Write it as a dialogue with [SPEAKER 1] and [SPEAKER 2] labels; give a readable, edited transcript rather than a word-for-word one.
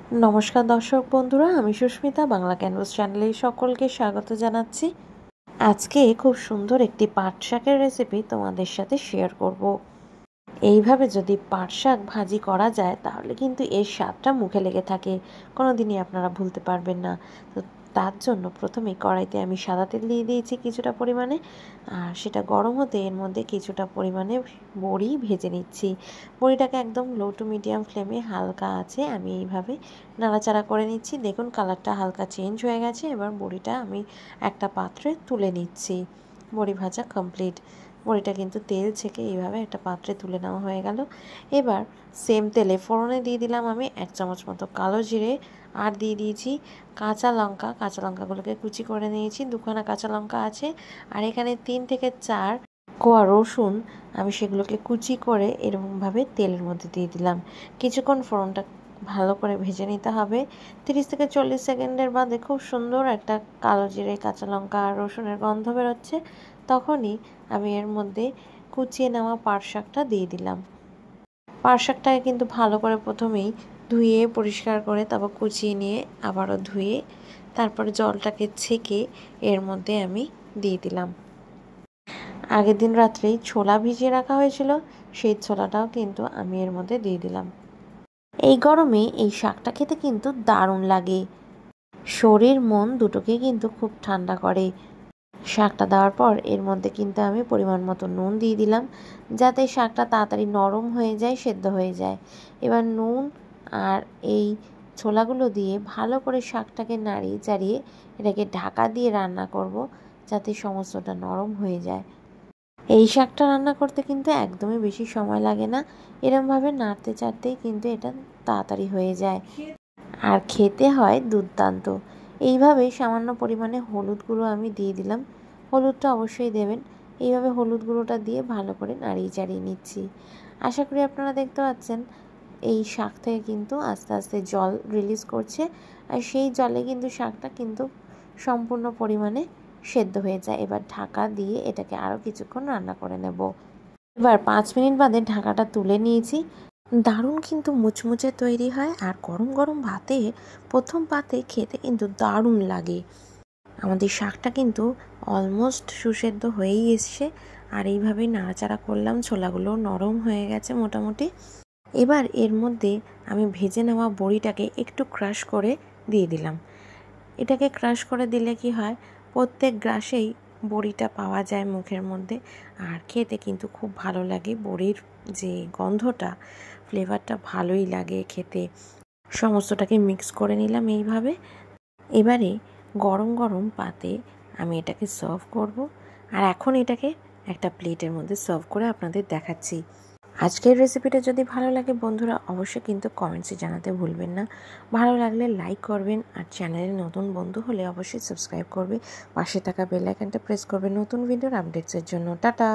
[SPEAKER 1] নমস্কার দর্শক বন্ধুরা, আমি সুস্মিতা বাংলা ক্যানভাস চ্যানেলে সকলকে স্বাগত জানাচ্ছি। আজকে খুব সুন্দর একটি পাট শাকের রেসিপি তোমাদের সাথে শেয়ার করব। এইভাবে যদি পাট শাক ভাজি করা যায় তাহলে কিন্তু এর স্বাদটা মুখে লেগে থাকে, কোনোদিনই আপনারা ভুলতে পারবেন না। তো তার জন্য প্রথমেই কড়াইতে আমি সাদা তেল দিয়ে দিয়েছি কিছুটা পরিমাণে, আর সেটা গরম হতে এর মধ্যে কিছুটা পরিমাণে বড়ি ভেজে নিচ্ছি। বড়িটাকে একদম লো টু মিডিয়াম ফ্লেমে হালকা আছে আমি এইভাবে নাড়াচাড়া করে নিচ্ছি। দেখুন কালারটা হালকা চেঞ্জ হয়ে গেছে। এবার বড়িটা আমি একটা পাত্রে তুলে নিচ্ছি। বড়ি ভাজা কমপ্লিট। বড়িটা কিন্তু তেল ছেঁকে এইভাবে একটা পাত্রে তুলে নেওয়া হয়ে গেল। এবার সেম তেলে ফোড়নে দিয়ে দিলাম আমি 1 চামচ মতো কালো জিরে, আর দিয়ে দিয়েছি কাঁচা লঙ্কা। কাঁচা লঙ্কাগুলোকে কুচি করে নিয়েছি, 2খানা কাঁচা লঙ্কা আছে। আর এখানে 3 থেকে 4 কোয়া রসুন, আমি সেগুলোকে কুচি করে এরকমভাবে তেলের মধ্যে দিয়ে দিলাম। কিছুক্ষণ ফোড়নটা ভালো করে ভেজে নিতে হবে। 30 থেকে 40 সেকেন্ডের বাদে খুব সুন্দর একটা কালো জিরে, কাঁচা লঙ্কা আর রসুনের গন্ধ বেরোচ্ছে। তখনই আমি এর মধ্যে কুচিয়ে নেওয়া পাট শাকটা দিয়ে দিলাম। পাট শাকটাকে কিন্তু ভালো করে প্রথমেই ধুয়ে পরিষ্কার করে তারপর কুচিয়ে নিয়ে আবারও ধুয়ে তারপরে জলটাকে ছেঁকে এর মধ্যে আমি দিয়ে দিলাম। আগের দিন রাত্রেই ছোলা ভিজিয়ে রাখা হয়েছিল, সেই ছোলাটাও কিন্তু আমি এর মধ্যে দিয়ে দিলাম। এই গরমে এই শাকটা খেতে কিন্তু দারুণ লাগে। শরীর মন দুটোকেই কিন্তু খুব ঠান্ডা করে। শাকটা দেওয়ার পর এর মধ্যে কিন্তু আমি পরিমাণ মতো নুন দিয়ে দিলাম, যাতে শাকটা তাড়াতাড়ি নরম হয়ে যায়, সেদ্ধ হয়ে যায়। এবার নুন আর এই ছোলাগুলো দিয়ে ভালো করে শাকটাকে নাড়িয়ে চাড়িয়ে এটাকে ঢাকা দিয়ে রান্না করব, যাতে সমস্তটা নরম হয়ে যায়। এই শাকটা রান্না করতে কিন্তু একদমই বেশি সময় লাগে না। এরমভাবে নাড়তে চাড়তেই কিন্তু এটা তাড়াতাড়ি হয়ে যায়, আর খেতে হয় দুর্দান্ত। এইভাবেই সামান্য পরিমাণে হলুদ গুঁড়ো আমি দিয়ে দিলাম। হলুদটা অবশ্যই দেবেন। এইভাবে হলুদ গুঁড়োটা দিয়ে ভালো করে নাড়িয়ে চাড়িয়ে নিচ্ছি। আশা করি আপনারা দেখতে পাচ্ছেন এই শাক থেকে কিন্তু আস্তে আস্তে জল রিলিজ করছে, আর সেই জলে কিন্তু শাকটা কিন্তু সম্পূর্ণ পরিমাণে সেদ্ধ হয়ে যায়। এবার ঢাকা দিয়ে এটাকে আরও কিছুক্ষণ রান্না করে নেব। এবার 5 মিনিট বাদে ঢাকাটা তুলে নিয়েছি। দারুণ কিন্তু মুচমুচে তৈরি হয়, আর গরম গরম ভাতে প্রথম পাতে খেতে কিন্তু দারুণ লাগে। আমাদের শাকটা কিন্তু অলমোস্ট সুসেদ্ধ হয়েই এসছে, আর এইভাবেই নাড়াচাড়া করলাম। ছোলাগুলো নরম হয়ে গেছে মোটামুটি। এবার এর মধ্যে আমি ভেজে নেওয়া বড়িটাকে একটু ক্রাশ করে দিয়ে দিলাম। এটাকে ক্রাশ করে দিলে কি হয়, প্রত্যেক গ্রাসেই বড়িটা পাওয়া যায় মুখের মধ্যে, আর খেতে কিন্তু খুব ভালো লাগে। বড়ির যে গন্ধটা, ফ্লেভারটা ভালোই লাগে খেতে। সমস্তটাকে মিক্স করে নিলাম এইভাবে। এবারে গরম গরম পাতে আমি এটাকে সার্ভ করব, আর এখন এটাকে একটা প্লেটের মধ্যে সার্ভ করে আপনাদের দেখাচ্ছি। আজকের রেসিপিটা যদি ভালো লাগে বন্ধুরা, অবশ্যই কিন্তু কমেন্টসে জানাতে ভুলবেন না। ভালো লাগলে লাইক করবেন, আর চ্যানেলে নতুন বন্ধু হলে অবশ্যই সাবস্ক্রাইব করবে। পাশে থাকা বেল আইকনটা প্রেস করবে নতুন ভিডিওর আপডেটসের জন্য। টাটা।